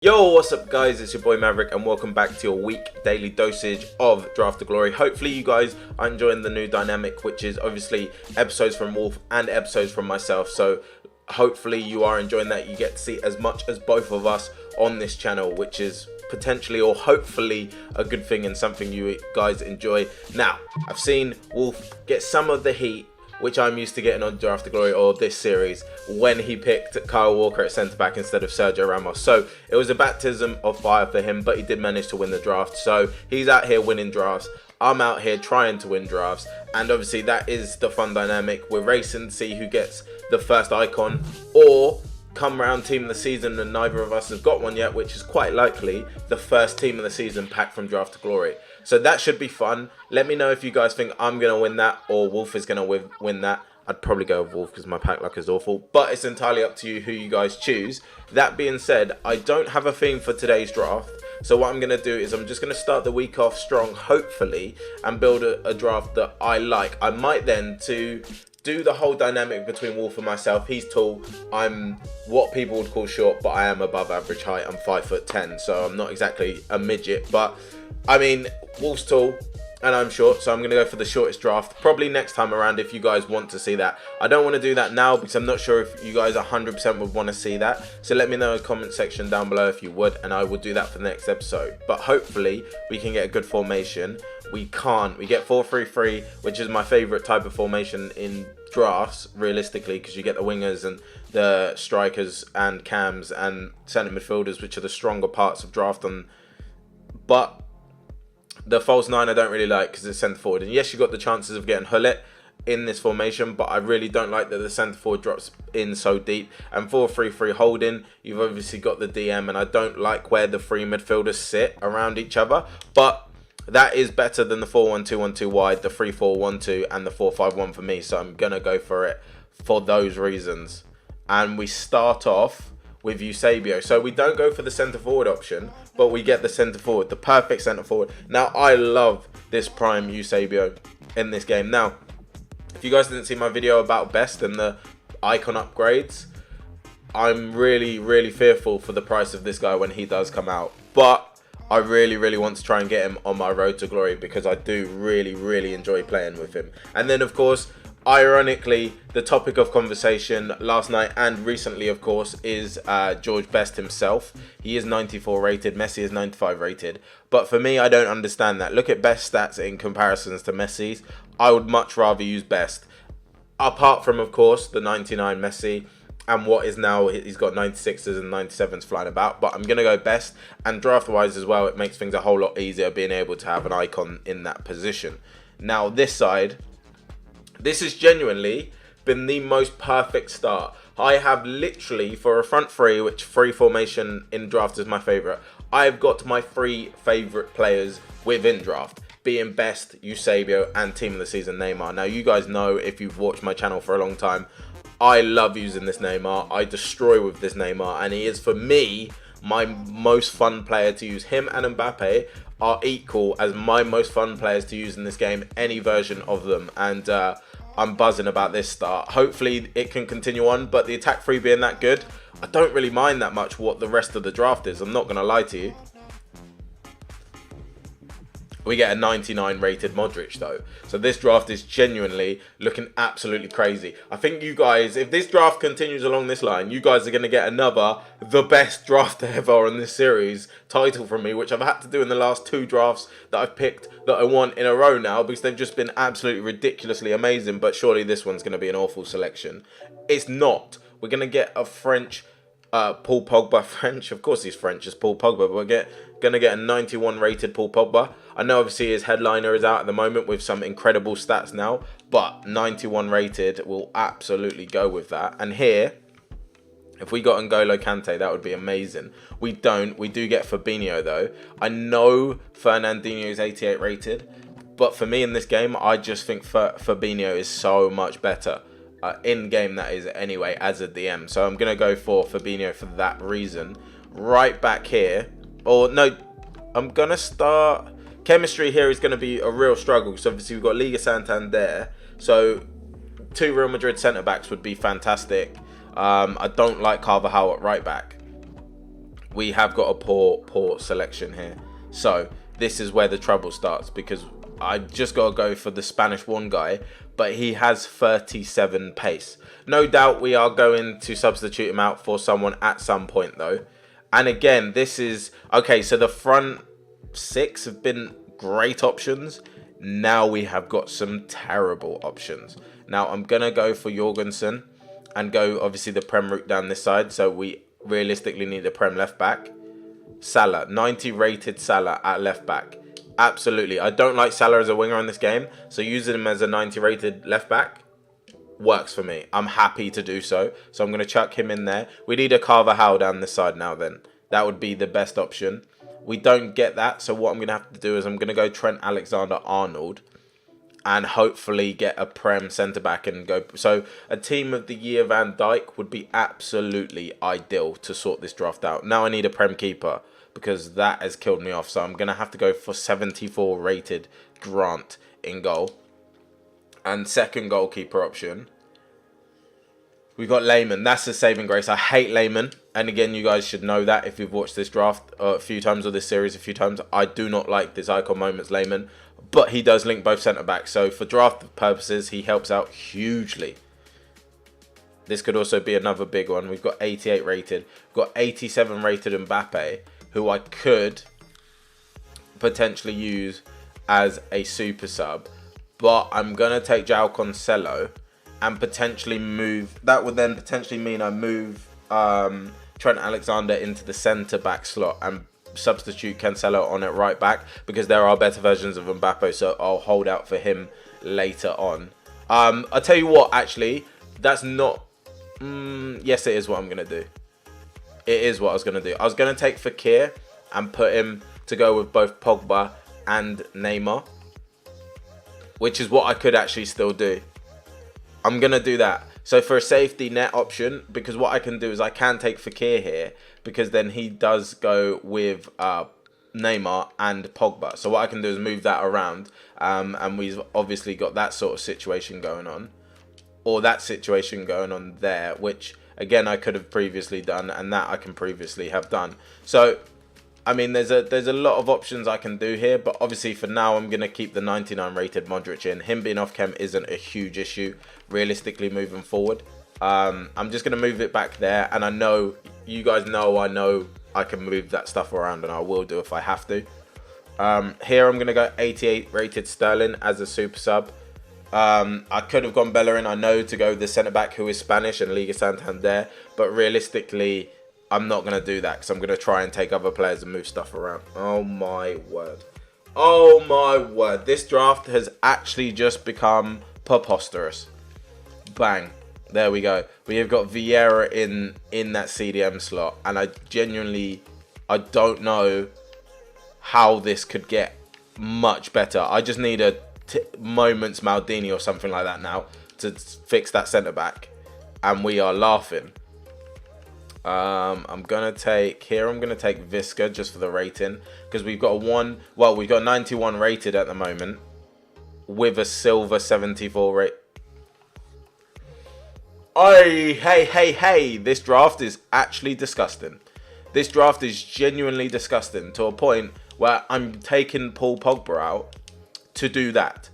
Yo, what's up guys, it's your boy Maverick and welcome back to your week daily dosage of Draft to Glory. Hopefully you guys are enjoying the new dynamic, which is obviously episodes from Wolf and episodes from myself. So hopefully you are enjoying that. You get to see as much as both of us on this channel, which is potentially or hopefully a good thing and something you guys enjoy. Now, I've seen Wolf get some of the heat which I'm used to getting on Draft to Glory or this series when he picked Kyle Walker at centre back instead of Sergio Ramos. So it was a baptism of fire for him, but he did manage to win the draft. So he's out here winning drafts. I'm out here trying to win drafts, and obviously that is the fun dynamic. We're racing to see who gets the first icon, or come round team of the season and neither of us has got one yet, which is quite likely the first team of the season pack from Draft to Glory. So that should be fun. Let me know if you guys think I'm going to win that or Wolf is going to win that. I'd probably go with Wolf because my pack luck is awful, but it's entirely up to you who you guys choose. That being said, I don't have a theme for today's draft. So what I'm going to do is I'm just going to start the week off strong, hopefully, and build a draft that I like. I might then to do the whole dynamic between Wolf and myself. He's tall. I'm what people would call short, but I am above average height. I'm 5'10", so I'm not exactly a midget. But I mean, Wolf's tall and I'm short, so I'm going to go for the shortest draft. Probably next time around if you guys want to see that. I don't want to do that now because I'm not sure if you guys 100% would want to see that. So let me know in the comment section down below if you would, and I will do that for the next episode. But hopefully we can get a good formation. We can't. We get 4-3-3, which is my favourite type of formation in drafts, realistically, because you get the wingers and the strikers and cams and centre midfielders, which are the stronger parts of draft. But the false nine I don't really like because it's centre forward. And yes, you got the chances of getting Hullet in this formation, but I really don't like that the centre forward drops in so deep. And 4-3-3 holding, you've obviously got the DM, and I don't like where the three midfielders sit around each other. But that is better than the 4-1-2-1-2 wide, the 3-4-1-2, and the 4-5-1 for me. So I'm going to go for it for those reasons. And we start off with Eusebio. So we don't go for the centre forward option, but we get the centre forward, the perfect centre forward. Now, I love this prime Eusebio in this game. Now, if you guys didn't see my video about best and the icon upgrades, I'm really fearful for the price of this guy when he does come out. But I really want to try and get him on my road to glory because I do really enjoy playing with him. And then, of course, ironically, the topic of conversation last night and recently, of course, is George Best himself. He is 94 rated, Messi is 95 rated. But for me, I don't understand that. Look at Best's stats in comparisons to Messi's. I would much rather use Best. Apart from, of course, the 99 Messi and what is now, he's got 96s and 97s flying about. But I'm going to go Best. And draft-wise as well, it makes things a whole lot easier being able to have an icon in that position. Now, this side, this has genuinely been the most perfect start. I have literally, for a front three, which free formation in draft is my favourite, I've got my three favourite players within draft, being Best, Eusebio, and team of the season Neymar. Now, you guys know, if you've watched my channel for a long time, I love using this Neymar. I destroy with this Neymar, and he is, for me, my most fun player to use. Him and Mbappe are equal as my most fun players to use in this game, any version of them. And I'm buzzing about this start. Hopefully it can continue on, but the attack free being that good, I don't really mind that much what the rest of the draft is. I'm not going to lie to you. We get a 99 rated Modric though. So this draft is genuinely looking absolutely crazy. I think you guys, if this draft continues along this line, you guys are going to get another the best draft ever in this series title from me, which I've had to do in the last two drafts that I've picked that I want in a row now because they've just been absolutely ridiculously amazing. But surely this one's going to be an awful selection. It's not. We're going to get a French Paul Pogba. French, of course he's French, it's Paul Pogba, but we're going to get a 91 rated Paul Pogba. I know obviously his headliner is out at the moment with some incredible stats now, but 91 rated will absolutely go with that. And here, if we got N'Golo Kante, that would be amazing. We don't. We do get Fabinho though. I know Fernandinho is 88 rated, but for me in this game, I just think Fabinho is so much better. In-game, that is, anyway, as a DM. So I'm going to go for Fabinho for that reason. Right back here. Or, no, I'm going to start... Chemistry here is going to be a real struggle. So, obviously, we've got Liga Santander. So, 2 Real Madrid centre-backs would be fantastic. I don't like Carvajal at right back. we have got a poor selection here. So this is where the trouble starts, because I just got to go for the Spanish one guy, but he has 37 pace. No doubt we are going to substitute him out for someone at some point though. And again, this is okay. So the front six have been great options. Now we have got some terrible options. Now I'm gonna go for Jorgensen and go obviously the Prem route down this side. So we realistically need a Prem left back. Salah, 90 rated Salah at left back. Absolutely. I don't like Salah as a winger in this game, so using him as a 90 rated left back works for me. I'm happy to do so. So I'm going to chuck him in there. We need a Carvajal down this side now then. That would be the best option. We don't get that, so what I'm going to have to do is I'm going to go Trent Alexander-Arnold and hopefully get a Prem centre-back and go. So a team of the year Van Dijk would be absolutely ideal to sort this draft out. Now I need a Prem keeper because that has killed me off. So I'm going to have to go for 74 rated Grant in goal. And second goalkeeper option, we've got Lehmann. That's the saving grace. I hate Lehmann. And again, you guys should know that if you've watched this draft a few times or this series a few times. I do not like this icon moments Lehmann. But he does link both centre-backs. So for draft purposes, he helps out hugely. This could also be another big one. We've got 88 rated. We've got 87 rated Mbappe, who I could potentially use as a super sub. But I'm going to take João Cancelo and potentially move. That would then potentially mean I move Trent Alexander into the centre-back slot and substitute Cancelo on at right back, because there are better versions of Mbappe, so I'll hold out for him later on. I'll tell you what, actually, that's not... yes, it is what I'm going to do. It is what I was going to do. I was going to take Fekir and put him to go with both Pogba and Neymar, which is what I could actually still do. I'm going to do that. So for a safety net option, because what I can do is I can take Fekir here, because then he does go with Neymar and Pogba. So what I can do is move that around, and we've obviously got that sort of situation going on, or that situation going on there, which again I could have previously done, and that I can previously have done. So I mean, there's a lot of options I can do here, but obviously for now I'm going to keep the 99 rated Modric in. Him being off chem isn't a huge issue realistically moving forward. I'm just going to move it back there, and I know you guys know I can move that stuff around, and I will do if I have to. Here I'm going to go 88 rated Sterling as a super sub. I could have gone Bellerin, I know, to go the centre back who is Spanish and Liga Santander, but realistically I'm not going to do that, because I'm going to try and take other players and move stuff around. Oh my word. Oh my word. This draft has actually just become preposterous. Bang. There we go. We have got Vieira in that CDM slot. And I don't know how this could get much better. I just need a moments Maldini or something like that now to fix that centre back. And we are laughing. I'm gonna take Visca just for the rating, because we've got we've got 91 rated at the moment with a silver 74 rate. Hey, this draft is actually disgusting. This draft is genuinely disgusting, to a point where I'm taking Paul Pogba out to do that.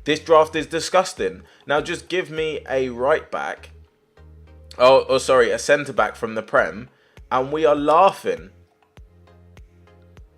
This draft is disgusting. Now just give me a right back. Sorry, a centre-back from the Prem, and we are laughing.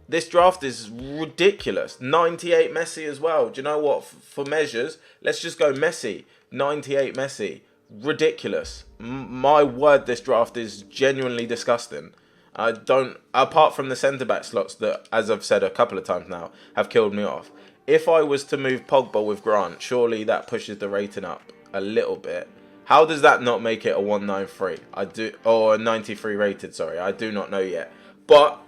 This draft is ridiculous. 98 Messi as well. Do you know what? For measures, let's just go Messi. 98 Messi. Ridiculous. My word, this draft is genuinely disgusting. Apart from the centre-back slots that, as I've said a couple of times now, have killed me off. If I was to move Pogba with Grant, surely that pushes the rating up a little bit. How does that not make it a 193? Or a 93 rated, sorry. I do not know yet. But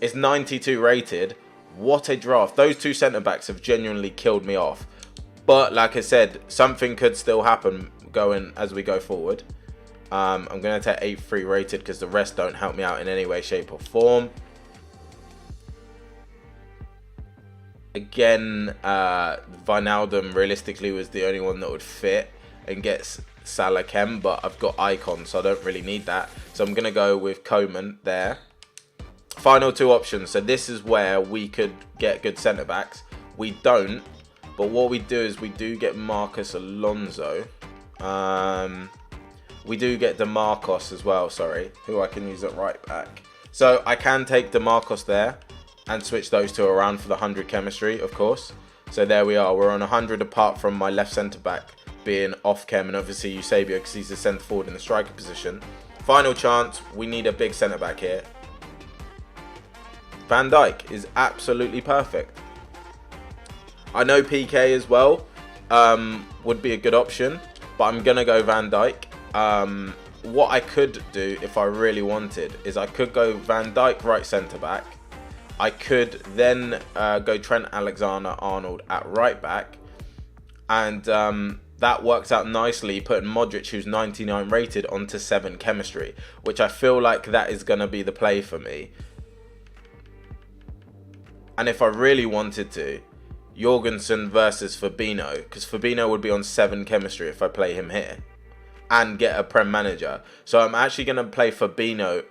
it's 92 rated. What a draft. Those two centre-backs have genuinely killed me off. But like I said, something could still happen going as we go forward. I'm going to take 83 rated because the rest don't help me out in any way, shape or form. Again, Wijnaldum realistically was the only one that would fit and gets Salah Chem, but I've got Icon, so I don't really need that. So I'm going to go with Coman there. Final two options. So this is where we could get good centre backs. We don't, but what we do is we do get Marcus Alonso. We do get DeMarcos as well, sorry, who I can use at right back. So I can take DeMarcos there and switch those two around for the 100 chemistry, of course. So there we are. We're on 100 apart from my left centre back being off chem, and obviously Eusebio because he's the centre forward in the striker position. Final chance. We need a big centre back here. Van Dijk is absolutely perfect. I know PK as well would be a good option, but I'm going to go Van Dijk. What I could do if I really wanted is I could go Van Dijk right centre back. I could then go Trent Alexander-Arnold at right back, and that works out nicely, putting Modric, who's 99 rated, onto 7 chemistry, which I feel like that is going to be the play for me. And if I really wanted to, Jorgensen versus Fabinho, because Fabinho would be on 7 chemistry if I play him here and get a Prem manager. So I'm actually going to play Fabinho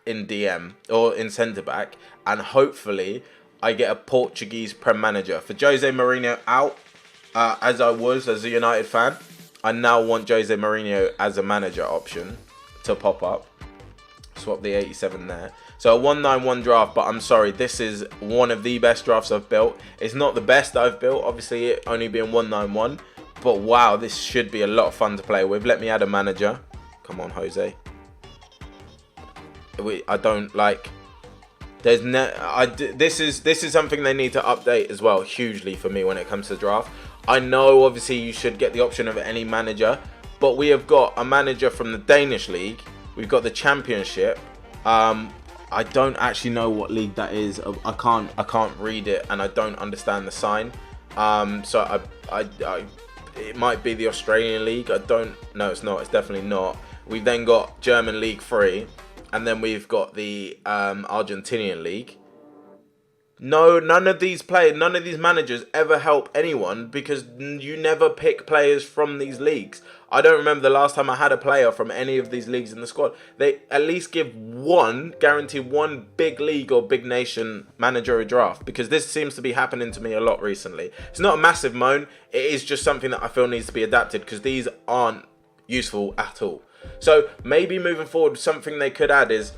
in DM or in centre back, and hopefully I get a Portuguese Prem manager. For Jose Mourinho out, as I was as a United fan, I now want Jose Mourinho as a manager option to pop up. Swap the 87 there. So a 191 draft, but I'm sorry, this is one of the best drafts I've built. It's not the best I've built, obviously it only being 191, but wow, this should be a lot of fun to play with. Let me add a manager. Come on, Jose. I don't like. There's this is something they need to update as well, hugely for me when it comes to draft. I know obviously you should get the option of any manager, but we have got a manager from the Danish league. We've got the Championship. I don't actually know what league that is. I can't read it, and I don't understand the sign. So it might be the Australian league. No, it's not. It's definitely not. We've then got German League 3, and then we've got the Argentinian league. No, none of these managers ever help anyone because you never pick players from these leagues. I don't remember the last time I had a player from any of these leagues in the squad. They at least guarantee one big league or big nation manager a draft, because this seems to be happening to me a lot recently. It's not a massive moan. It is just something that I feel needs to be adapted because these aren't useful at all. So maybe moving forward, something they could add is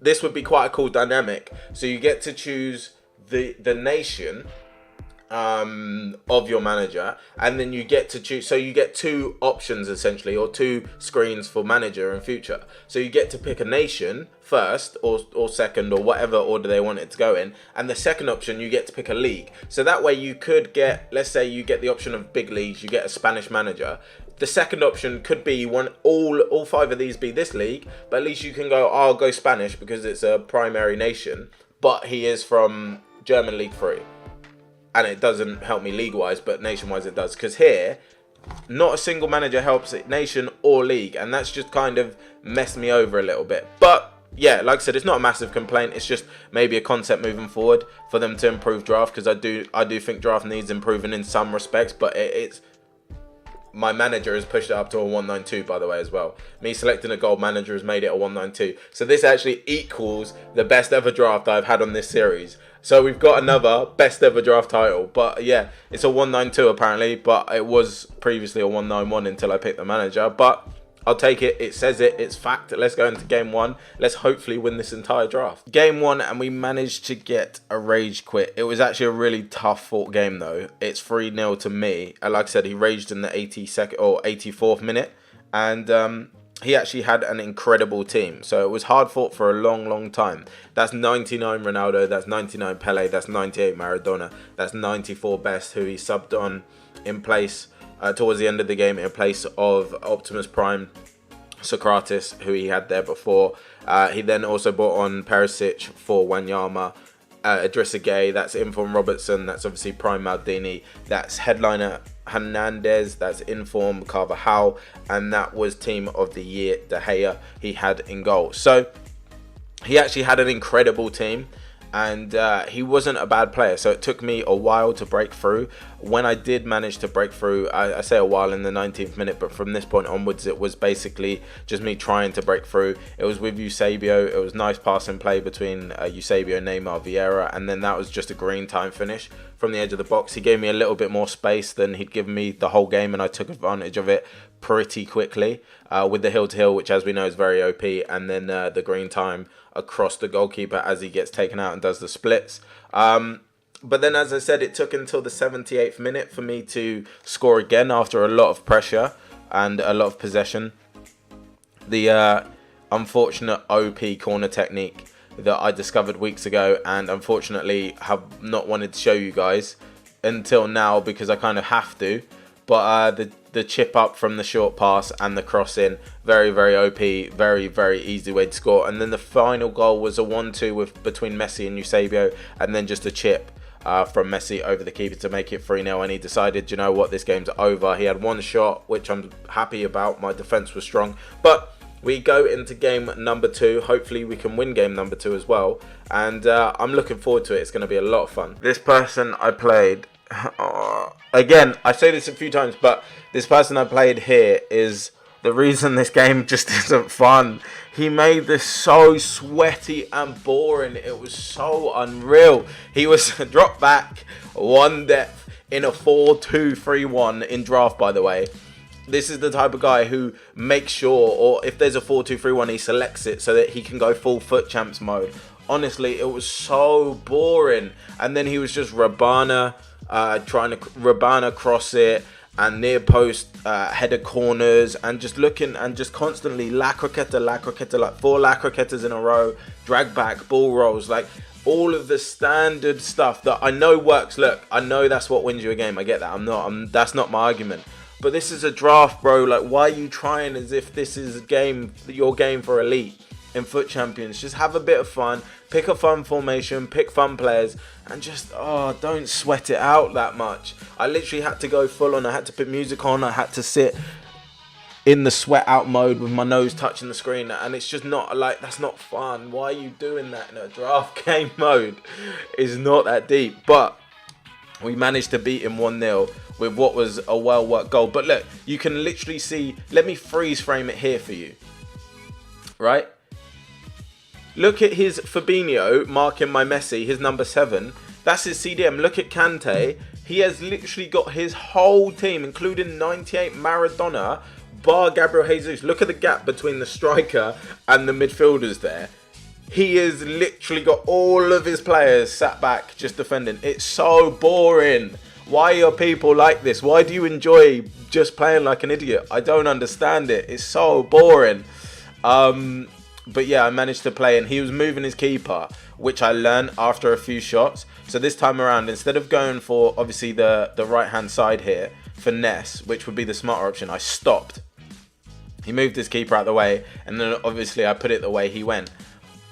this would be quite a cool dynamic. So you get to choose the nation of your manager, and then you get to choose, so you get 2 options essentially, or 2 screens for manager in future. So you get to pick a nation first or second, or whatever order they want it to go in, and the second option you get to pick a league. So that way you could get, let's say you get the option of big leagues, you get a Spanish manager. The second option could be all 5 of these be this league, but at least you can go, I'll go Spanish because it's a primary nation, but he is from German League 3. And it doesn't help me league-wise, but nation-wise it does. Because here, not a single manager helps it nation or league, and that's just kind of messed me over a little bit. But yeah, like I said, it's not a massive complaint. It's just maybe a concept moving forward for them to improve draft, because I do think draft needs improving in some respects, but it's my manager has pushed it up to a 192, by the way, as well. Me selecting a gold manager has made it a 192. So this actually equals the best ever draft I've had on this series. So we've got another best ever draft title. But yeah, it's a 192 apparently, but it was previously a 191 until I picked the manager. But I'll take it. It says it. It's fact. Let's go into game 1. Let's hopefully win this entire draft. Game 1, and we managed to get a rage quit. It was actually a really tough fought game though. It's 3-0 to me. And like I said, he raged in the 82nd or 84th minute. And he actually had an incredible team. So it was hard fought for a long time. That's 99 Ronaldo. That's 99 Pele. That's 98 Maradona. That's 94 Best, who he subbed on in place towards the end of the game in place of Optimus Prime, Socrates, who he had there before. He then also brought on Perisic for Wanyama, Idrissa Gueye, that's Inform Robertson, that's obviously Prime Maldini, that's Headliner Hernandez, that's Inform Carvajal, and that was Team of the Year De Gea he had in goal. So he actually had an incredible team. and he wasn't a bad player, so it took me a while to break through. When I did manage to break through, I say a while in the 19th minute, but from this point onwards it was basically just me trying to break through. It was with Eusebio. It was nice passing play between Eusebio, Neymar, Vieira, and then that was just a green time finish from the edge of the box. He gave me a little bit more space than he'd given me the whole game, and I took advantage of it pretty quickly with the hill to hill, which as we know is very OP, and then the green time across the goalkeeper as he gets taken out and does the splits. But then, as I said, it took until the 78th minute for me to score again after a lot of pressure and a lot of possession. The unfortunate OP corner technique that I discovered weeks ago, and unfortunately have not wanted to show you guys until now because I kind of have to. But the chip up from the short pass and the cross in, very, very OP, very, very easy way to score. And then the final goal was a 1-2 between Messi and Eusebio, and then just a chip from Messi over the keeper to make it 3-0. And he decided, you know what, this game's over. He had one shot, which I'm happy about. My defense was strong. But we go into game number 2. Hopefully we can win game number 2 as well. And I'm looking forward to it. It's going to be a lot of fun. This person I played... again, I say this a few times, but this person I played here is the reason this game just isn't fun. He made this so sweaty and boring. It was so unreal. He was dropped back one depth in a 4-2-3-1 in draft, by the way. This is the type of guy who makes sure, or if there's a 4-2-3-1, he selects it so that he can go full foot champs mode. Honestly, it was so boring. And then he was just trying to Rabana cross it and near post header corners and just looking and just constantly la croqueta, like 4 la croquetas in a row, drag back, ball rolls, like all of the standard stuff that I know works. Look, I know that's what wins you a game. I get that. That's not my argument. But this is a draft, bro. Like, why are you trying as if this is your game for elite in Foot Champions? Just have a bit of fun. Pick a fun formation, pick fun players, and just, don't sweat it out that much. I literally had to go full on. I had to put music on. I had to sit in the sweat out mode with my nose touching the screen, and it's just not, like, that's not fun. Why are you doing that in a draft game mode? It's not that deep. But we managed to beat him 1-0 with what was a well-worked goal. But look, you can literally see, let me freeze frame it here for you. Right? Look at his Fabinho marking my Messi, his number 7. That's his CDM. Look at Kante. He has literally got his whole team, including 98 Maradona, bar Gabriel Jesus. Look at the gap between the striker and the midfielders there. He has literally got all of his players sat back just defending. It's so boring. Why are people like this? Why do you enjoy just playing like an idiot? I don't understand it. It's so boring. But yeah, I managed to play, and he was moving his keeper, which I learned after a few shots. So this time around, instead of going for, obviously, the right-hand side here, finesse, which would be the smarter option, I stopped. He moved his keeper out of the way, and then obviously I put it the way he went.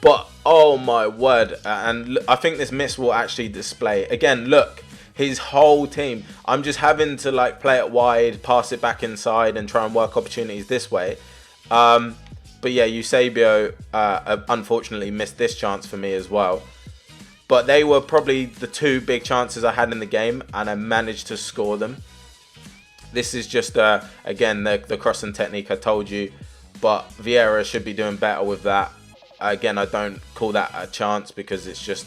But, oh my word, and I think this miss will actually display. Again, look, his whole team. I'm just having to, like, play it wide, pass it back inside, and try and work opportunities this way. But yeah, Eusebio unfortunately missed this chance for me as well. But they were probably the 2 big chances I had in the game, and I managed to score them. This is just, again, the crossing technique I told you. But Vieira should be doing better with that. Again, I don't call that a chance because it's just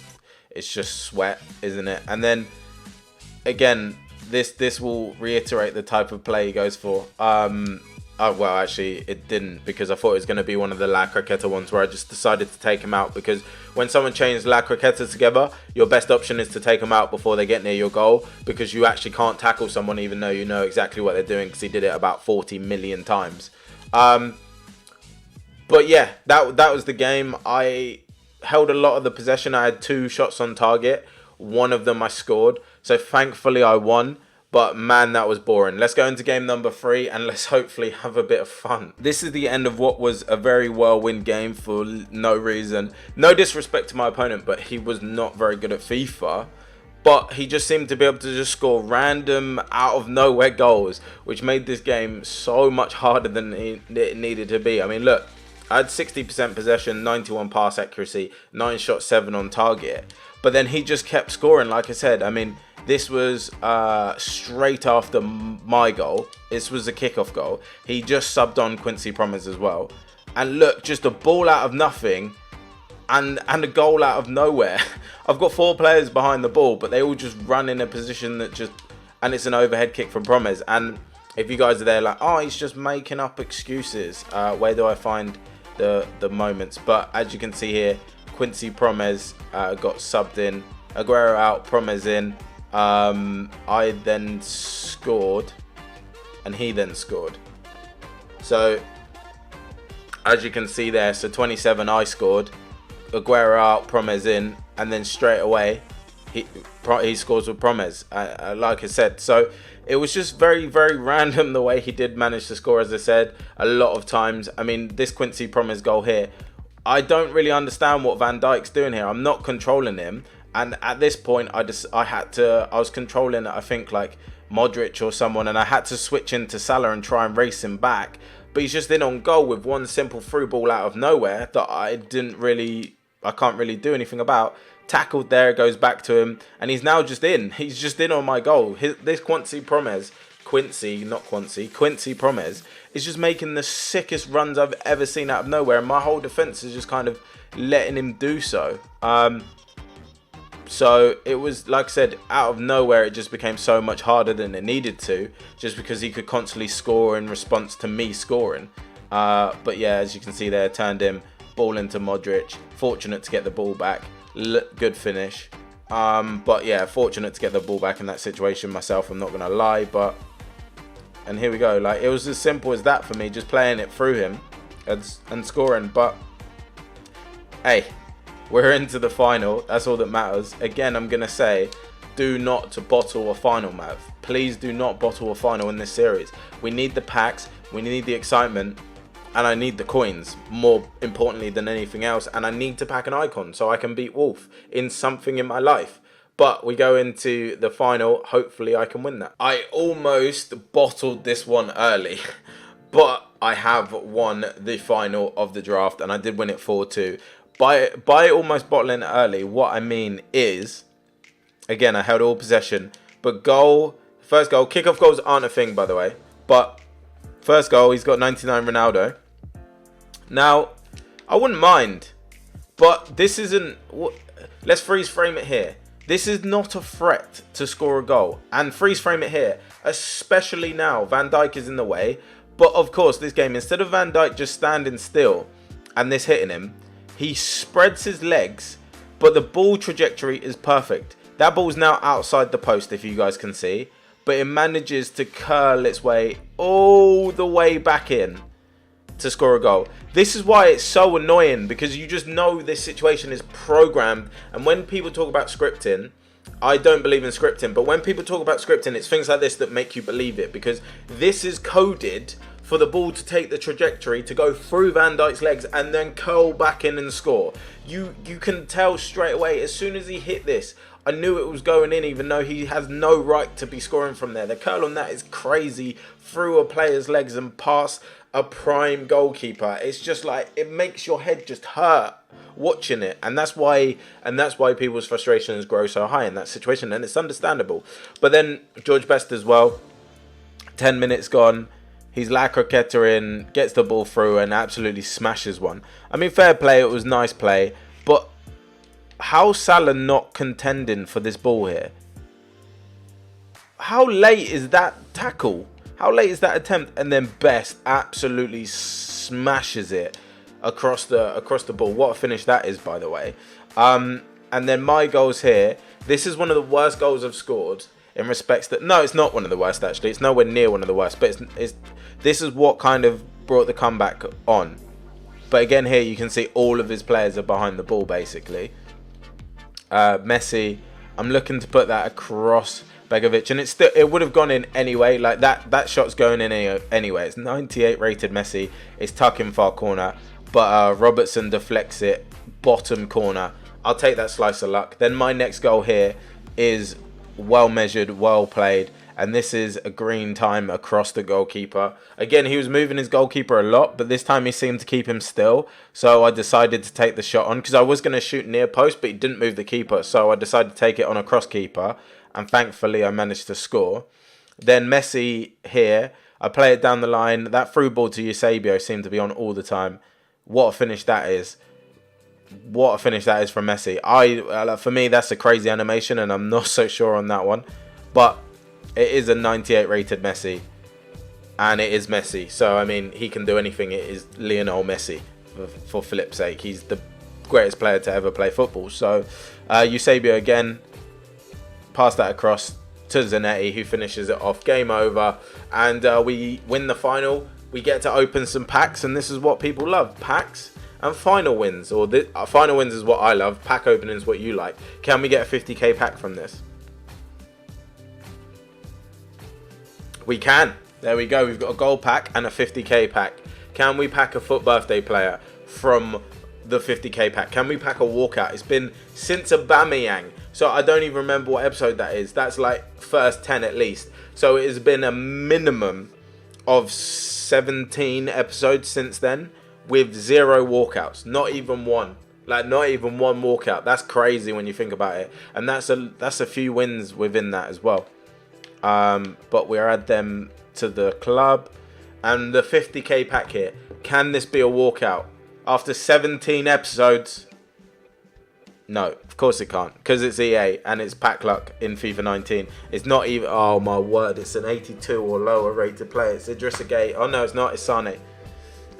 sweat, isn't it? And then, again, this will reiterate the type of play he goes for. Oh, well, actually, it didn't, because I thought it was going to be one of the La Croqueta ones where I just decided to take him out, because when someone chains La Croqueta together, your best option is to take them out before they get near your goal, because you actually can't tackle someone even though you know exactly what they're doing, because he did it about 40 million times. But yeah, that was the game. I held a lot of the possession. I had 2 shots on target. One of them I scored. So thankfully I won. But man, that was boring. Let's go into game number 3 and let's hopefully have a bit of fun. This is the end of what was a very whirlwind game for no reason. No disrespect to my opponent, but he was not very good at FIFA. But he just seemed to be able to just score random, out of nowhere goals, which made this game so much harder than it needed to be. I mean, look, I had 60% possession, 91 pass accuracy, 9 shots, 7 on target. But then he just kept scoring, like I said. I mean, this was straight after my goal. This was a kickoff goal. He just subbed on Quincy Promes as well. And look, just a ball out of nothing and a goal out of nowhere. I've got 4 players behind the ball, but they all just run in a position that just... And it's an overhead kick from Promes. And if you guys are there like, oh, he's just making up excuses. Where do I find the moments? But as you can see here, Quincy Promes got subbed in. Aguero out, Promes in. I then scored. And he then scored. So, as you can see there, so 27 I scored. Aguero out, Promes in. And then straight away, he scores with Promes, like I said. So it was just very, very random the way he did manage to score, as I said, a lot of times. I mean, this Quincy Promes goal here, I don't really understand what Van Dijk's doing here. I'm not controlling him. And at this point, I was controlling, I think, like Modric or someone, and I had to switch into Salah and try and race him back. But he's just in on goal with one simple through ball out of nowhere that I can't really do anything about. Tackled there, goes back to him, and he's now just in. He's just in on my goal. This Quincy Promes is just making the sickest runs I've ever seen out of nowhere, and my whole defence is just kind of letting him do so. So it was, like I said, out of nowhere, it just became so much harder than it needed to, just because he could constantly score in response to me scoring. But yeah, as you can see there, turned him, ball into Modric, fortunate to get the ball back. Good finish. But yeah, fortunate to get the ball back in that situation myself, I'm not gonna lie. And here we go, like, it was as simple as that for me, just playing it through him and scoring. But hey, we're into the final, that's all that matters. Again, I'm gonna say, do not bottle a final, Mav. Please do not bottle a final in this series. We need the packs, we need the excitement, and I need the coins more importantly than anything else. And I need to pack an icon so I can beat Wolf in something in my life. But we go into the final. Hopefully I can win that. I almost bottled this one early, but I have won the final of the draft, and I did win it 4-2. By almost bottling it early, what I mean is, again, I held all possession, but first goal, kickoff goals aren't a thing, by the way, but first goal, he's got 99 Ronaldo. Now, I wouldn't mind, but this isn't... Let's freeze frame it here. This is not a threat to score a goal. And freeze frame it here, especially now. Van Dijk is in the way. But of course, this game, instead of Van Dijk just standing still and this hitting him, he spreads his legs, but the ball trajectory is perfect. That ball's now outside the post, if you guys can see. But it manages to curl its way all the way back in to score a goal. This is why it's so annoying, because you just know this situation is programmed. And when people talk about scripting, I don't believe in scripting, but when people talk about scripting, it's things like this that make you believe it, because this is coded for the ball to take the trajectory to go through Van Dijk's legs and then curl back in and score. You can tell straight away, as soon as he hit this, I knew it was going in, even though he has no right to be scoring from there. The curl on that is crazy, through a player's legs and past a prime goalkeeper. It's just like, it makes your head just hurt watching it, and that's why people's frustrations grow so high in that situation, and it's understandable. But then George Best as well, 10 minutes gone, he's La Croqueta in, gets the ball through and absolutely smashes one. I mean, fair play, it was nice play, but how Salah not contending for this ball here? How late is that tackle? How late is that attempt? And then Best absolutely smashes it across the ball. What a finish that is, by the way. And then my goals here. This is one of the worst goals I've scored in respects that... No, it's not one of the worst, actually. It's nowhere near one of the worst. But this is what kind of brought the comeback on. But again, here you can see all of his players are behind the ball, basically. Messi, I'm looking to put that across Begovic, and it would have gone in anyway. Like that shot's going in anyway. It's 98 rated Messi. It's tucking far corner, but Robertson deflects it bottom corner. I'll take that slice of luck. Then my next goal here is well measured, well played, and this is a green time across the goalkeeper. Again, he was moving his goalkeeper a lot, but this time he seemed to keep him still. So I decided to take the shot on, because I was going to shoot near post, but he didn't move the keeper. So I decided to take it on a cross keeper, and thankfully I managed to score. Then Messi here, I play it down the line. That through ball to Eusebio seemed to be on all the time. What a finish that is. What a finish that is from Messi. For me, that's a crazy animation, and I'm not so sure on that one. But it is a 98 rated Messi, and it is Messi. So, I mean, he can do anything. It is Lionel Messi, for Philip's sake. He's the greatest player to ever play football. So, Eusebio again, pass that across to Zanetti, who finishes it off. Game over, and we win the final. We get to open some packs, and this is what people love. Packs and final wins, or final wins is what I love. Pack opening is what you like. Can we get a 50k pack from this? We can. There we go. We've got a gold pack and a 50k pack. Can we pack a FUT birthday player from the 50k pack? Can we pack a walkout? It's been since Aubameyang, so I don't even remember what episode that is. That's like first 10 at least. So it has been a minimum of 17 episodes since then, with 0 walkouts. Not even one. Like, not even one walkout. That's crazy when you think about it. And that's a few wins within that as well. But we'll add them to the club. And the 50k pack here. Can this be a walkout? After 17 episodes? No, of course it can't. Because it's EA and it's pack luck in FIFA 19. It's not even... Oh, my word. It's an 82 or lower rated player. It's Idrissa Gueye. Oh, no, it's not. It's Sane.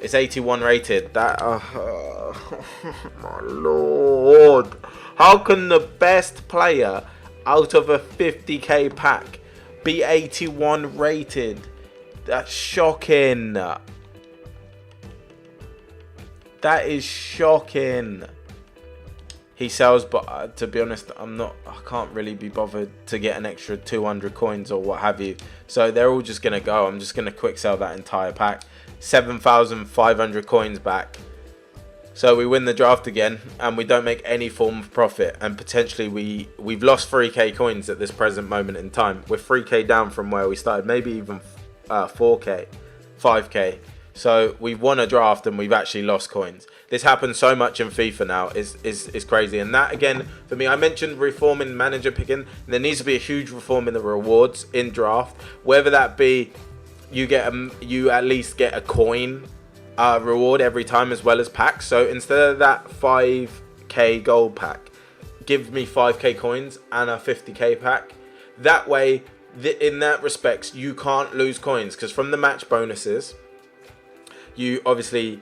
It's 81 rated. That... my lord. How can the best player out of a 50k pack be 81 rated? That's shocking. That is shocking. He sells, but to be honest, I can't really be bothered to get an extra 200 coins or what have you. So they're all just going to go. I'm just going to quick sell that entire pack. 7,500 coins back. So we win the draft again, and we don't make any form of profit. And potentially we've lost 3k coins at this present moment in time. We're 3k down from where we started, maybe even 4k, 5k. So we've won a draft and we've actually lost coins. This happens so much in FIFA now. Is crazy. And that, again, for me, I mentioned reforming manager picking. There needs to be a huge reform in the rewards in draft. Whether that be you at least get a coin reward every time, as well as packs. So instead of that 5k gold pack, give me 5k coins and a 50k pack. That way, in that respects, you can't lose coins, because from the match bonuses, you obviously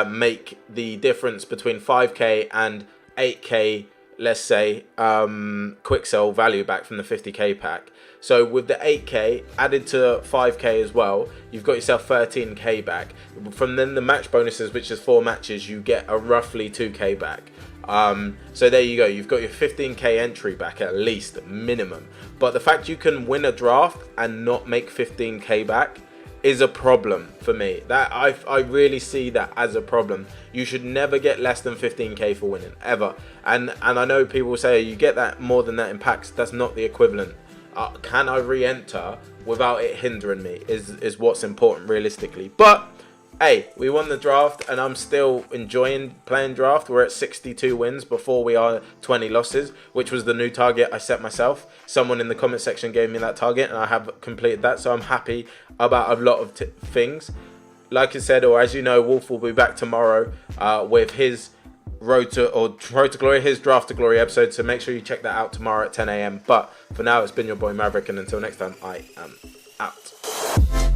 make the difference between 5k and 8k, let's say, quick sell value back from the 50k pack. So with the 8k added to 5k as well, you've got yourself 13k back. From then the match bonuses, which is 4 matches, you get a roughly 2k back. So there you go. You've got your 15k entry back at least, minimum. But the fact you can win a draft and not make 15k back is a problem for me. That I really see that as a problem. You should never get less than 15k for winning, ever. And I know people say you get that more than that in packs. That's not the equivalent. Can I re-enter without it hindering me is what's important realistically. But hey, we won the draft, and I'm still enjoying playing draft. We're at 62 wins before we are 20 losses, which was the new target I set myself. Someone in the comment section gave me that target, and I have completed that, so I'm happy about a lot of things. Like I said, or as you know, Wolf will be back tomorrow with his Road to Glory, his Draft to Glory episode, so make sure you check that out tomorrow at 10 AM. But for now, it's been your boy Maverick, and until next time, I am out.